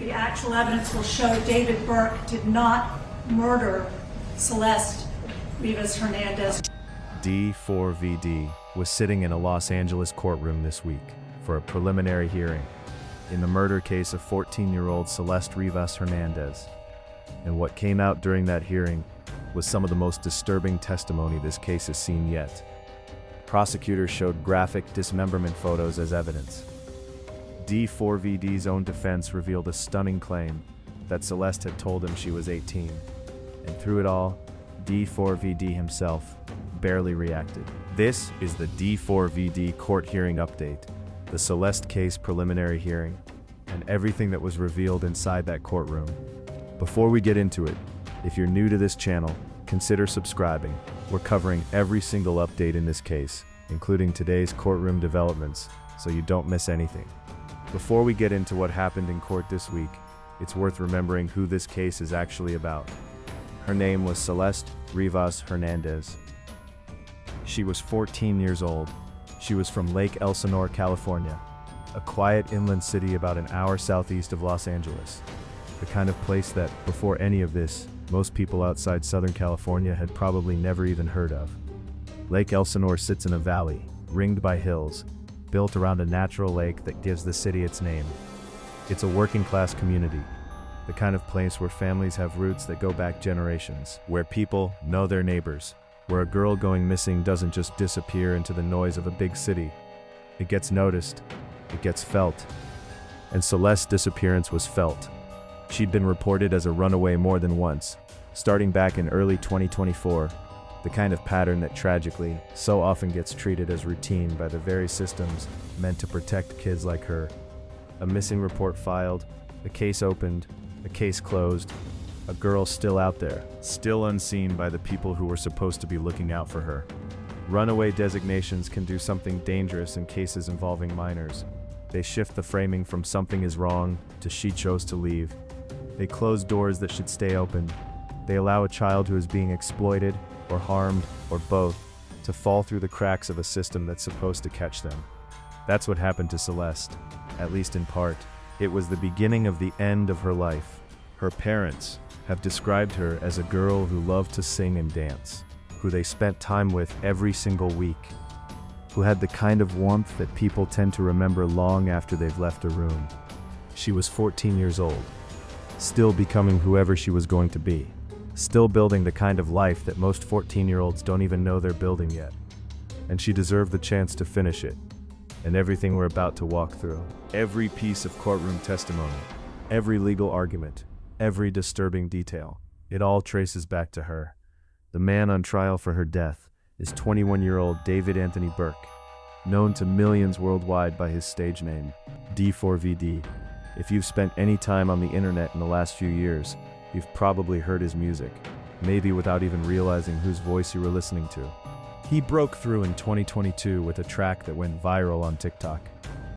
the actual evidence will show David Burke did not murder Celeste Rivas Hernandez. D4VD was sitting in a Los Angeles courtroom this week for a preliminary hearing in the murder case of 14-year-old Celeste Rivas Hernandez. And what came out during that hearing was some of the most disturbing testimony this case has seen yet. Prosecutors showed graphic dismemberment photos as evidence. D4VD's own defense revealed a stunning claim that Celeste had told him she was 18. And through it all, D4VD himself barely reacted. This is the D4VD court hearing update, the Celeste case preliminary hearing, and everything that was revealed inside that courtroom. Before we get into it, if you're new to this channel, consider subscribing. We're covering every single update in this case, including today's courtroom developments, so you don't miss anything. Before we get into what happened in court this week, it's worth remembering who this case is actually about. Her name was Celeste Rivas Hernandez. She was 14 years old. She was from Lake Elsinore, California, a quiet inland city about an hour southeast of Los Angeles. The kind of place that, before any of this, most people outside Southern California had probably never even heard of. Lake Elsinore sits in a valley, ringed by hills, built around a natural lake that gives the city its name. It's a working-class community, the kind of place where families have roots that go back generations, where people know their neighbors, where a girl going missing doesn't just disappear into the noise of a big city. It gets noticed, it gets felt. And Celeste's disappearance was felt. She'd been reported as a runaway more than once, starting back in early 2024, the kind of pattern that tragically so often gets treated as routine by the very systems meant to protect kids like her. A missing report filed, a case opened, a case closed, a girl still out there, still unseen by the people who were supposed to be looking out for her. Runaway designations can do something dangerous in cases involving minors. They shift the framing from something is wrong to she chose to leave. They close doors that should stay open. They allow a child who is being exploited or harmed or both to fall through the cracks of a system that's supposed to catch them. That's what happened to Celeste, at least in part. It was the beginning of the end of her life. Her parents have described her as a girl who loved to sing and dance, who they spent time with every single week, who had the kind of warmth that people tend to remember long after they've left a room. She was 14 years old, still becoming whoever she was going to be, still building the kind of life that most 14-year-olds don't even know they're building yet. And she deserved the chance to finish it. And everything we're about to walk through, every piece of courtroom testimony, every legal argument, every disturbing detail, it all traces back to her. The man on trial for her death is 21-year-old David Anthony Burke, known to millions worldwide by his stage name, D4VD. If you've spent any time on the internet in the last few years, you've probably heard his music, maybe without even realizing whose voice you were listening to. He broke through in 2022 with a track that went viral on TikTok,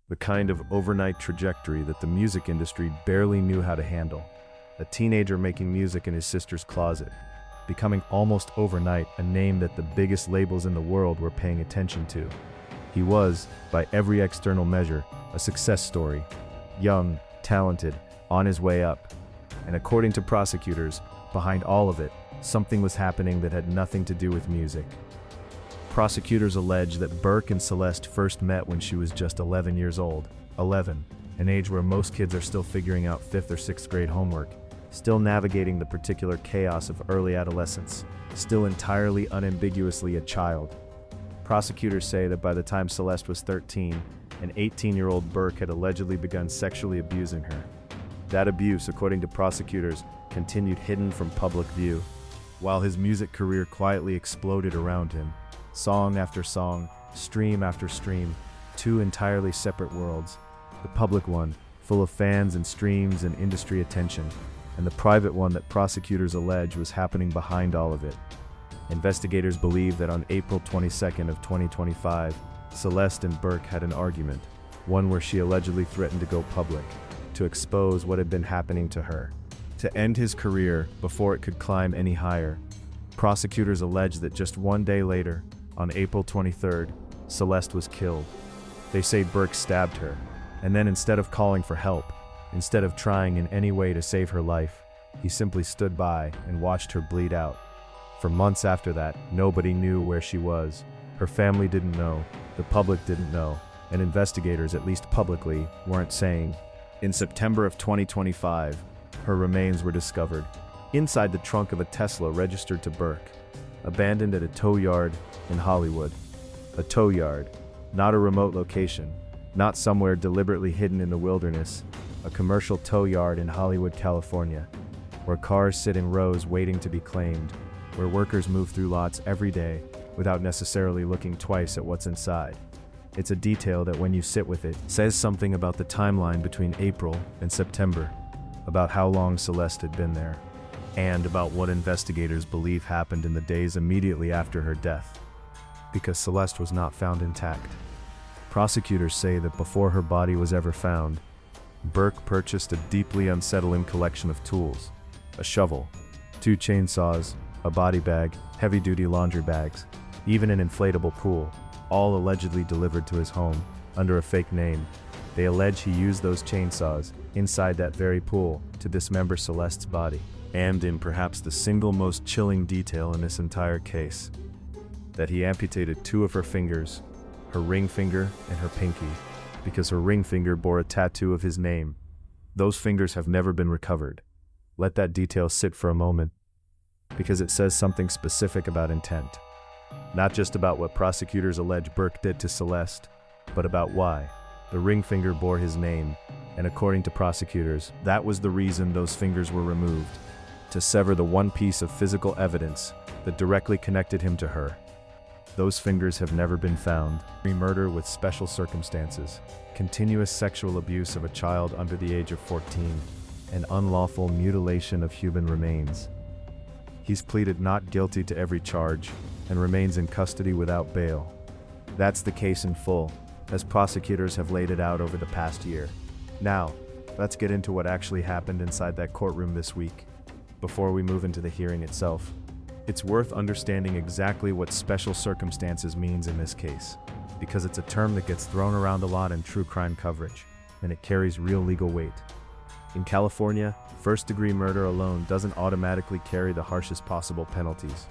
the kind of overnight trajectory that the music industry barely knew how to handle. A teenager making music in his sister's closet, becoming almost overnight a name that the biggest labels in the world were paying attention to. He was, by every external measure, a success story. Young, talented, on his way up. And according to prosecutors, behind all of it, something was happening that had nothing to do with music. Prosecutors allege that Burke and Celeste first met when she was just 11 years old. 11, an age where most kids are still figuring out 5th or 6th grade homework, still navigating the particular chaos of early adolescence, still entirely unambiguously a child. Prosecutors say that by the time Celeste was 13, an 18-year-old Burke had allegedly begun sexually abusing her. That abuse, according to prosecutors, continued hidden from public view, while his music career quietly exploded around him. Song after song, stream after stream, two entirely separate worlds. The public one, full of fans and streams and industry attention, and the private one that prosecutors allege was happening behind all of it. Investigators believe that on April 22nd of 2025, Celeste and Burke had an argument, one where she allegedly threatened to go public, to expose what had been happening to her, to end his career before it could climb any higher. Prosecutors allege that just one day later, on April 23rd, Celeste was killed. They say Burke stabbed her, and then instead of calling for help, Instead of trying in any way to save her life, he simply stood by and watched her bleed out. For months after that, nobody knew where she was. Her family didn't know, the public didn't know, and investigators, at least publicly, weren't saying. In September of 2025, her remains were discovered inside the trunk of a Tesla registered to Burke, abandoned at a tow yard in Hollywood. A tow yard, not a remote location, not somewhere deliberately hidden in the wilderness, a commercial tow yard in Hollywood, California, where cars sit in rows waiting to be claimed, where workers move through lots every day without necessarily looking twice at what's inside. It's a detail that, when you sit with it, says something about the timeline between April and September, about how long Celeste had been there, and about what investigators believe happened in the days immediately after her death. Because Celeste was not found intact. Prosecutors say that before her body was ever found, Burke purchased a deeply unsettling collection of tools: a shovel, 2 chainsaws, a body bag, heavy-duty laundry bags, even an inflatable pool, all allegedly delivered to his home under a fake name. They allege he used those chainsaws inside that very pool to dismember Celeste's body. And in perhaps the single most chilling detail in this entire case, that he amputated 2 of her fingers, her ring finger and her pinky, because her ring finger bore a tattoo of his name. Those fingers have never been recovered. Let that detail sit for a moment, because it says something specific about intent. Not just about what prosecutors allege Burke did to Celeste, but about why. The ring finger bore his name, and according to prosecutors, that was the reason those fingers were removed, to sever the one piece of physical evidence that directly connected him to her. Those fingers have never been found. Murder with special circumstances, continuous sexual abuse of a child under the age of 14, and unlawful mutilation of human remains. He's pleaded not guilty to every charge and remains in custody without bail. That's the case in full, as prosecutors have laid it out over the past year. Now, let's get into what actually happened inside that courtroom this week. Before we move into the hearing itself, it's worth understanding exactly what special circumstances means in this case, because it's a term that gets thrown around a lot in true crime coverage, and it carries real legal weight. In California, first-degree murder alone doesn't automatically carry the harshest possible penalties.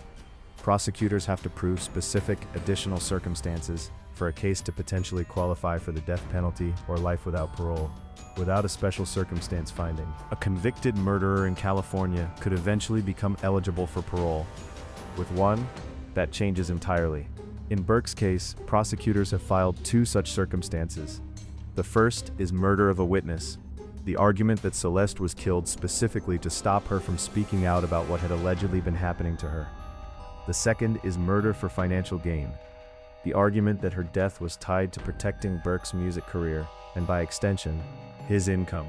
Prosecutors have to prove specific additional circumstances for a case to potentially qualify for the death penalty or life without parole. Without a special circumstance finding, a convicted murderer in California could eventually become eligible for parole. With one, that changes entirely. In Burke's case, prosecutors have filed 2 such circumstances. The first is murder of a witness, the argument that Celeste was killed specifically to stop her from speaking out about what had allegedly been happening to her. The second is murder for financial gain, the argument that her death was tied to protecting Burke's music career, and by extension, his income.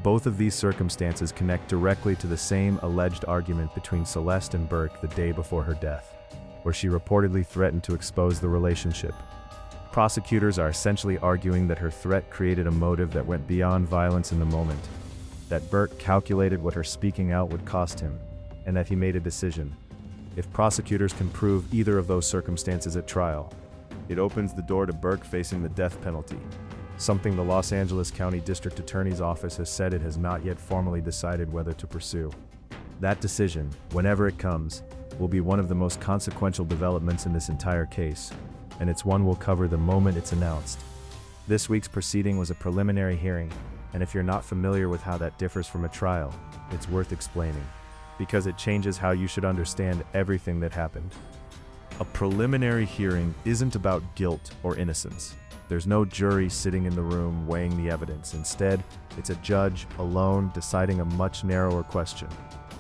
Both of these circumstances connect directly to the same alleged argument between Celeste and Burke the day before her death, where she reportedly threatened to expose the relationship. Prosecutors are essentially arguing that her threat created a motive that went beyond violence in the moment, that Burke calculated what her speaking out would cost him, and that he made a decision. If prosecutors can prove either of those circumstances at trial, it opens the door to Burke facing the death penalty, something the Los Angeles County District Attorney's Office has said it has not yet formally decided whether to pursue. That decision, whenever it comes, will be one of the most consequential developments in this entire case, and it's one we'll cover the moment it's announced. This week's proceeding was a preliminary hearing, and if you're not familiar with how that differs from a trial, it's worth explaining, because it changes how you should understand everything that happened. A preliminary hearing isn't about guilt or innocence. There's no jury sitting in the room weighing the evidence. Instead, it's a judge alone deciding a much narrower question.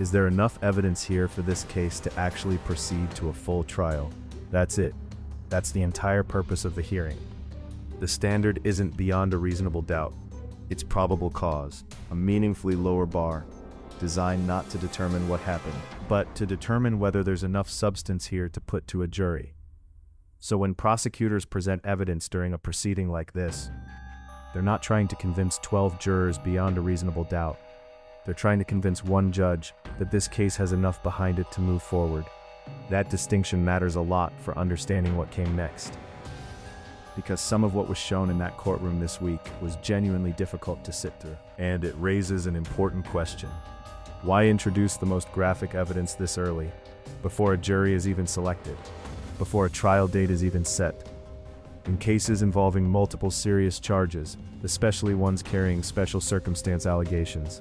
Is there enough evidence here for this case to actually proceed to a full trial? That's it. That's the entire purpose of the hearing. The standard isn't beyond a reasonable doubt. It's probable cause, a meaningfully lower bar, designed not to determine what happened, but to determine whether there's enough substance here to put to a jury. So when prosecutors present evidence during a proceeding like this, they're not trying to convince 12 jurors beyond a reasonable doubt. They're trying to convince one judge that this case has enough behind it to move forward. That distinction matters a lot for understanding what came next. because some of what was shown in that courtroom this week was genuinely difficult to sit through. And it raises an important question. Why introduce the most graphic evidence this early, before a jury is even selected, before a trial date is even set? In cases involving multiple serious charges, especially ones carrying special circumstance allegations,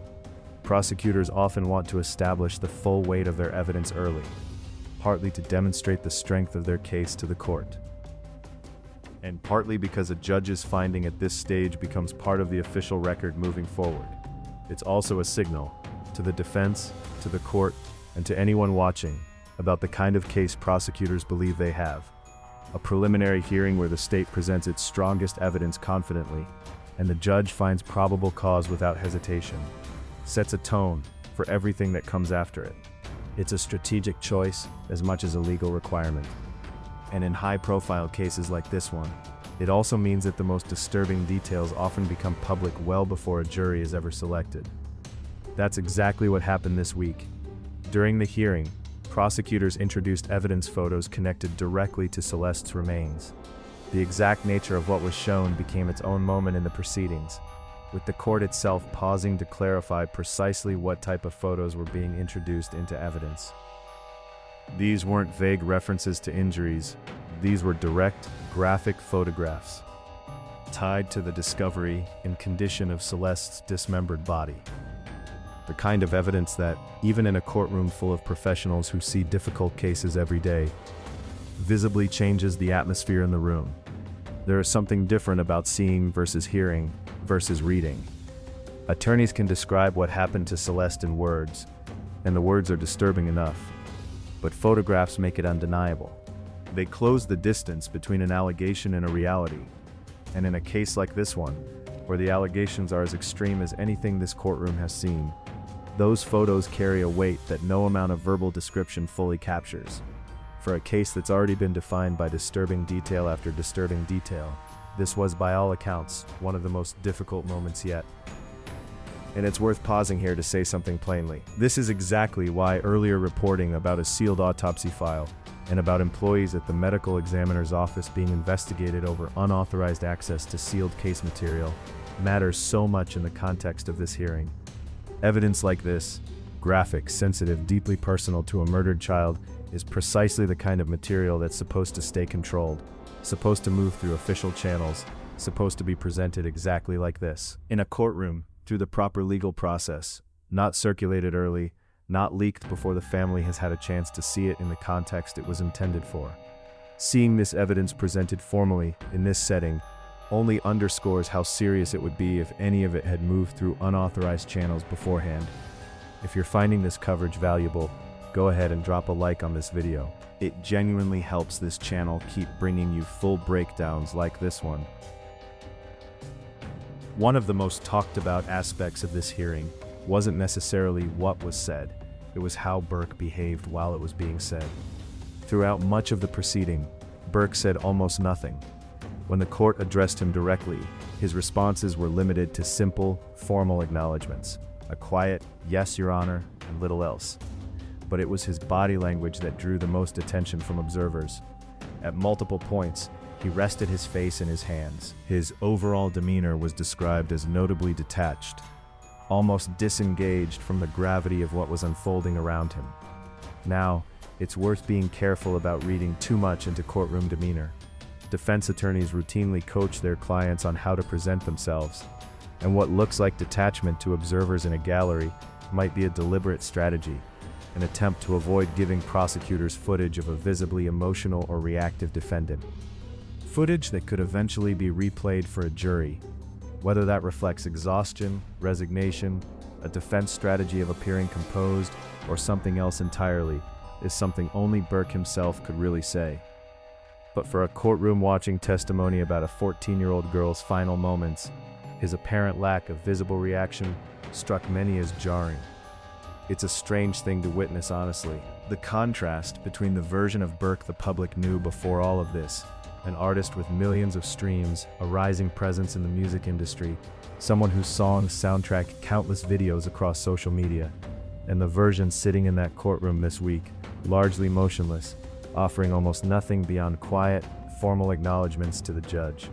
prosecutors often want to establish the full weight of their evidence early, partly to demonstrate the strength of their case to the court, and partly because a judge's finding at this stage becomes part of the official record moving forward. It's also a signal to the defense, to the court, and to anyone watching about the kind of case prosecutors believe they have. A preliminary hearing where the state presents its strongest evidence confidently, and the judge finds probable cause without hesitation, sets a tone for everything that comes after it. It's a strategic choice as much as a legal requirement. And in high-profile cases like this one, it also means that the most disturbing details often become public well before a jury is ever selected. That's exactly what happened this week. During the hearing, prosecutors introduced evidence photos connected directly to Celeste's remains. The exact nature of what was shown became its own moment in the proceedings, with the court itself pausing to clarify precisely what type of photos were being introduced into evidence. These weren't vague references to injuries, these were direct, graphic photographs, tied to the discovery and condition of Celeste's dismembered body. The kind of evidence that, even in a courtroom full of professionals who see difficult cases every day, visibly changes the atmosphere in the room. There is something different about seeing versus hearing versus reading. Attorneys can describe what happened to Celeste in words, and the words are disturbing enough, but photographs make it undeniable. They close the distance between an allegation and a reality, and in a case like this one, where the allegations are as extreme as anything this courtroom has seen, those photos carry a weight that no amount of verbal description fully captures. For a case that's already been defined by disturbing detail after disturbing detail, this was, by all accounts, one of the most difficult moments yet. And it's worth pausing here to say something plainly. This is exactly why earlier reporting about a sealed autopsy file and about employees at the medical examiner's office being investigated over unauthorized access to sealed case material matters so much in the context of this hearing. Evidence like this, graphic, sensitive, deeply personal to a murdered child, is precisely the kind of material that's supposed to stay controlled, supposed to move through official channels, supposed to be presented exactly like this, in a courtroom, through the proper legal process, not circulated early, not leaked before the family has had a chance to see it in the context it was intended for. Seeing this evidence presented formally, in this setting, only underscores how serious it would be if any of it had moved through unauthorized channels beforehand. If you're finding this coverage valuable, go ahead and drop a like on this video. It genuinely helps this channel keep bringing you full breakdowns like this one. One of the most talked about aspects of this hearing wasn't necessarily what was said, it was how Burke behaved while it was being said. Throughout much of the proceeding, Burke said almost nothing. When the court addressed him directly, his responses were limited to simple, formal acknowledgments, a quiet, "Yes, Your Honor," and little else. But it was his body language that drew the most attention from observers. At multiple points, he rested his face in his hands. His overall demeanor was described as notably detached, almost disengaged from the gravity of what was unfolding around him. Now, it's worth being careful about reading too much into courtroom demeanor. Defense attorneys routinely coach their clients on how to present themselves, and what looks like detachment to observers in a gallery might be a deliberate strategy, an attempt to avoid giving prosecutors footage of a visibly emotional or reactive defendant. Footage that could eventually be replayed for a jury, whether that reflects exhaustion, resignation, a defense strategy of appearing composed, or something else entirely, is something only Burke himself could really say. But for a courtroom watching testimony about a 14-year-old girl's final moments, his apparent lack of visible reaction struck many as jarring. It's a strange thing to witness, honestly. The contrast between the version of Burke the public knew before all of this, an artist with millions of streams, a rising presence in the music industry, someone whose songs soundtrack countless videos across social media, and the version sitting in that courtroom this week, largely motionless, offering almost nothing beyond quiet, formal acknowledgments to the judge.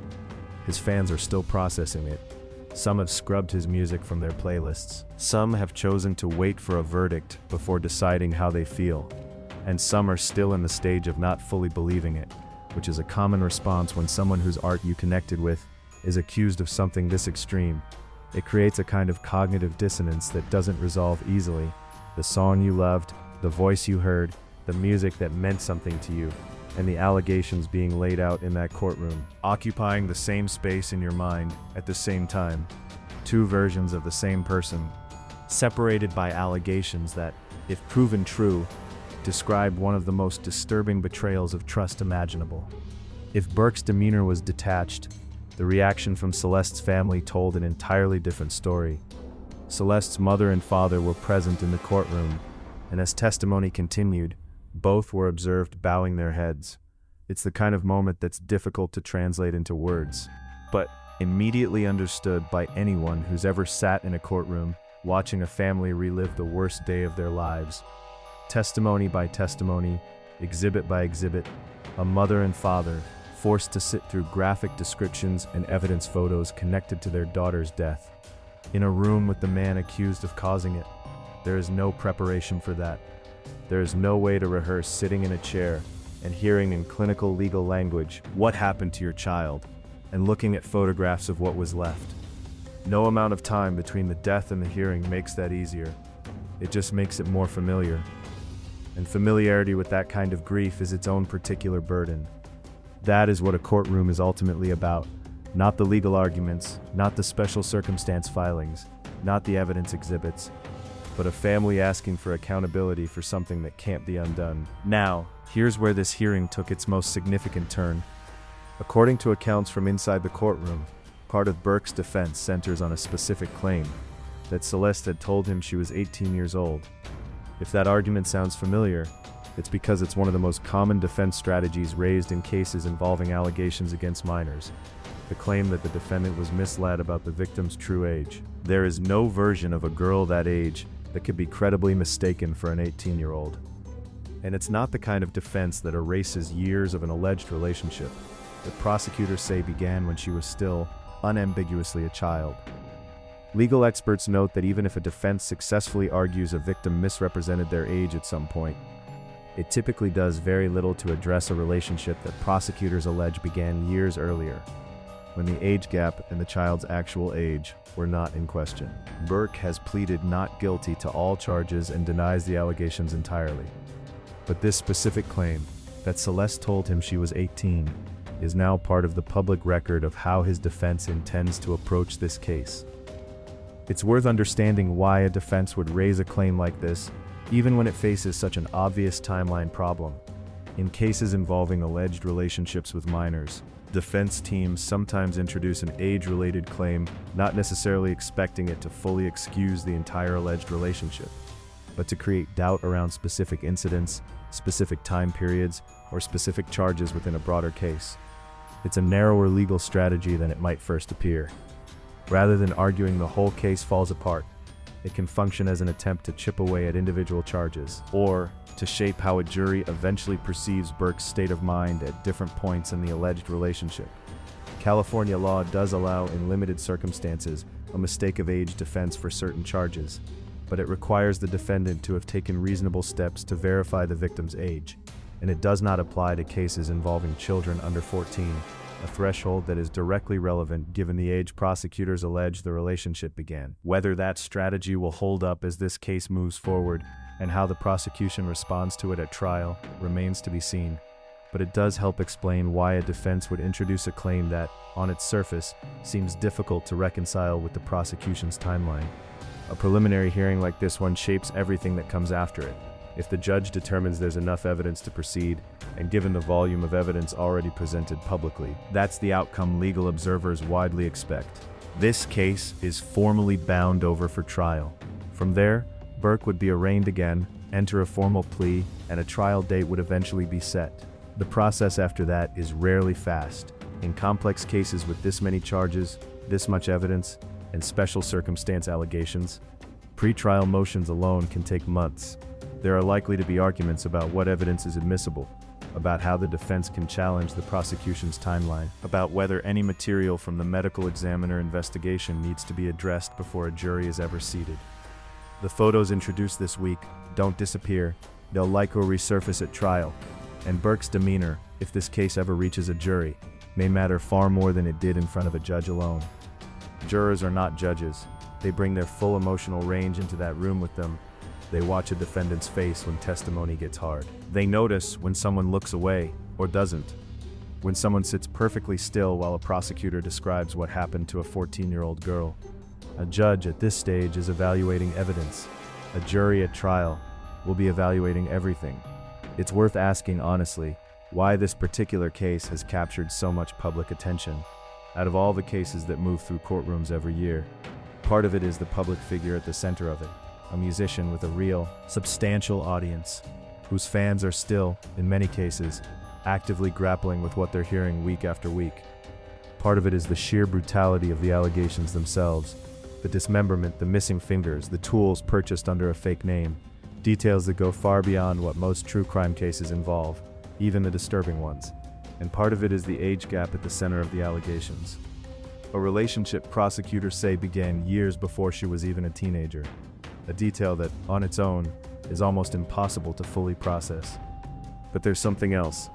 His fans are still processing it. Some have scrubbed his music from their playlists. Some have chosen to wait for a verdict before deciding how they feel. And some are still in the stage of not fully believing it, which is a common response when someone whose art you connected with is accused of something this extreme. It creates a kind of cognitive dissonance that doesn't resolve easily. The song you loved, the voice you heard, the music that meant something to you, and the allegations being laid out in that courtroom, occupying the same space in your mind at the same time. Two versions of the same person, separated by allegations that, if proven true, describe one of the most disturbing betrayals of trust imaginable. If Burke's demeanor was detached, the reaction from Celeste's family told an entirely different story. Celeste's mother and father were present in the courtroom, and as testimony continued, both were observed bowing their heads. It's the kind of moment that's difficult to translate into words, but immediately understood by anyone who's ever sat in a courtroom watching a family relive the worst day of their lives. Testimony by testimony, exhibit by exhibit, a mother and father forced to sit through graphic descriptions and evidence photos connected to their daughter's death. In a room with the man accused of causing it, there is no preparation for that. There is no way to rehearse sitting in a chair and hearing in clinical legal language what happened to your child and looking at photographs of what was left. No amount of time between the death and the hearing makes that easier. It just makes it more familiar. And familiarity with that kind of grief is its own particular burden. That is what a courtroom is ultimately about. Not the legal arguments, not the special circumstance filings, not the evidence exhibits, but a family asking for accountability for something that can't be undone. Now, here's where this hearing took its most significant turn. According to accounts from inside the courtroom, part of Burke's defense centers on a specific claim, that Celeste had told him she was 18 years old. If that argument sounds familiar, it's because it's one of the most common defense strategies raised in cases involving allegations against minors. The claim that the defendant was misled about the victim's true age. There is no version of a girl that age that could be credibly mistaken for an 18-year-old. And it's not the kind of defense that erases years of an alleged relationship that prosecutors say began when she was still, unambiguously, a child. Legal experts note that even if a defense successfully argues a victim misrepresented their age at some point, it typically does very little to address a relationship that prosecutors allege began years earlier, when the age gap and the child's actual age were not in question. Burke has pleaded not guilty to all charges and denies the allegations entirely. But this specific claim, that Celeste told him she was 18, is now part of the public record of how his defense intends to approach this case. It's worth understanding why a defense would raise a claim like this, even when it faces such an obvious timeline problem. In cases involving alleged relationships with minors, defense teams sometimes introduce an age-related claim, not necessarily expecting it to fully excuse the entire alleged relationship, but to create doubt around specific incidents, specific time periods, or specific charges within a broader case. It's a narrower legal strategy than it might first appear. Rather than arguing the whole case falls apart, it can function as an attempt to chip away at individual charges, or to shape how a jury eventually perceives Burke's state of mind at different points in the alleged relationship. California law does allow, in limited circumstances, a mistake of age defense for certain charges, but it requires the defendant to have taken reasonable steps to verify the victim's age, and it does not apply to cases involving children under 14, a threshold that is directly relevant given the age prosecutors allege the relationship began. Whether that strategy will hold up as this case moves forward, and how the prosecution responds to it at trial, remains to be seen. But it does help explain why a defense would introduce a claim that, on its surface, seems difficult to reconcile with the prosecution's timeline. A preliminary hearing like this one shapes everything that comes after it. If the judge determines there's enough evidence to proceed, and given the volume of evidence already presented publicly, that's the outcome legal observers widely expect. This case is formally bound over for trial. From there, Burke would be arraigned again, enter a formal plea, and a trial date would eventually be set. The process after that is rarely fast. In complex cases with this many charges, this much evidence, and special circumstance allegations, pre-trial motions alone can take months. There are likely to be arguments about what evidence is admissible, about how the defense can challenge the prosecution's timeline, about whether any material from the medical examiner investigation needs to be addressed before a jury is ever seated. The photos introduced this week don't disappear, they'll likely resurface at trial, and Burke's demeanor, if this case ever reaches a jury, may matter far more than it did in front of a judge alone. Jurors are not judges. They bring their full emotional range into that room with them. They watch a defendant's face when testimony gets hard. They notice when someone looks away or doesn't. When someone sits perfectly still while a prosecutor describes what happened to a 14-year-old girl. A judge at this stage is evaluating evidence. A jury at trial will be evaluating everything. It's worth asking honestly why this particular case has captured so much public attention. Out of all the cases that move through courtrooms every year, part of it is the public figure at the center of it, a musician with a real, substantial audience, whose fans are still, in many cases, actively grappling with what they're hearing week after week. Part of it is the sheer brutality of the allegations themselves, the dismemberment, the missing fingers, the tools purchased under a fake name, details that go far beyond what most true crime cases involve, even the disturbing ones. And part of it is the age gap at the center of the allegations. A relationship prosecutors say began years before she was even a teenager. A detail that, on its own, is almost impossible to fully process. But there's something else,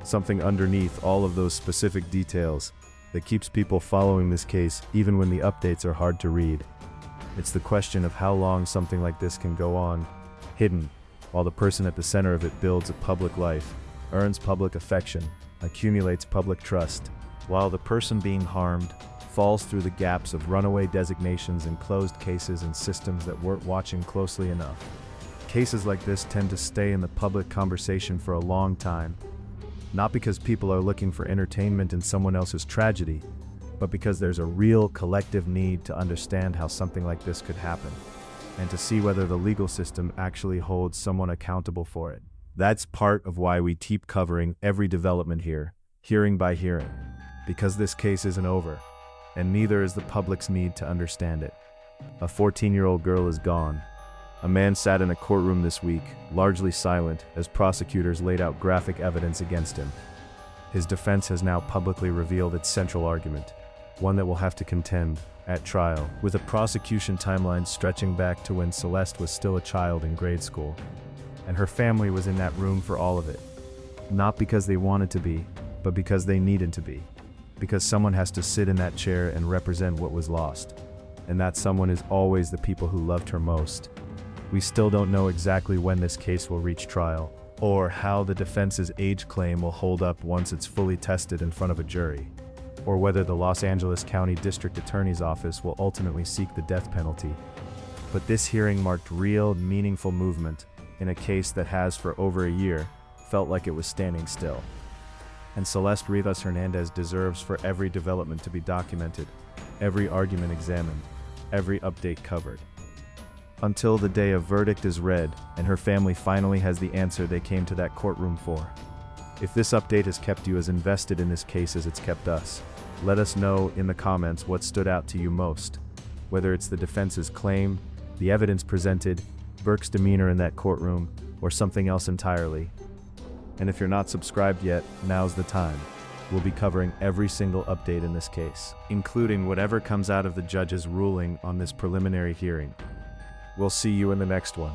something underneath all of those specific details that keeps people following this case even when the updates are hard to read. It's the question of how long something like this can go on, hidden, while the person at the center of it builds a public life, earns public affection, accumulates public trust, while the person being harmed falls through the gaps of runaway designations in closed cases and systems that weren't watching closely enough. Cases like this tend to stay in the public conversation for a long time, not because people are looking for entertainment in someone else's tragedy, but because there's a real collective need to understand how something like this could happen, and to see whether the legal system actually holds someone accountable for it. That's part of why we keep covering every development here, hearing by hearing, because this case isn't over, and neither is the public's need to understand it. A 14-year-old girl is gone. A man sat in a courtroom this week, largely silent, as prosecutors laid out graphic evidence against him. His defense has now publicly revealed its central argument, one that will have to contend, at trial, with a prosecution timeline stretching back to when Celeste was still a child in grade school. And her family was in that room for all of it. Not because they wanted to be, but because they needed to be. Because someone has to sit in that chair and represent what was lost. And that someone is always the people who loved her most. We still don't know exactly when this case will reach trial, or how the defense's age claim will hold up once it's fully tested in front of a jury, or whether the Los Angeles County District Attorney's Office will ultimately seek the death penalty. But this hearing marked real, meaningful movement in a case that has, for over a year, felt like it was standing still. And Celeste Rivas Hernandez deserves for every development to be documented, every argument examined, every update covered. Until the day a verdict is read and her family finally has the answer they came to that courtroom for. If this update has kept you as invested in this case as it's kept us, let us know in the comments what stood out to you most, whether it's the defense's claim, the evidence presented, Burke's demeanor in that courtroom, or something else entirely. And if you're not subscribed yet, now's the time. We'll be covering every single update in this case, including whatever comes out of the judge's ruling on this preliminary hearing. We'll see you in the next one.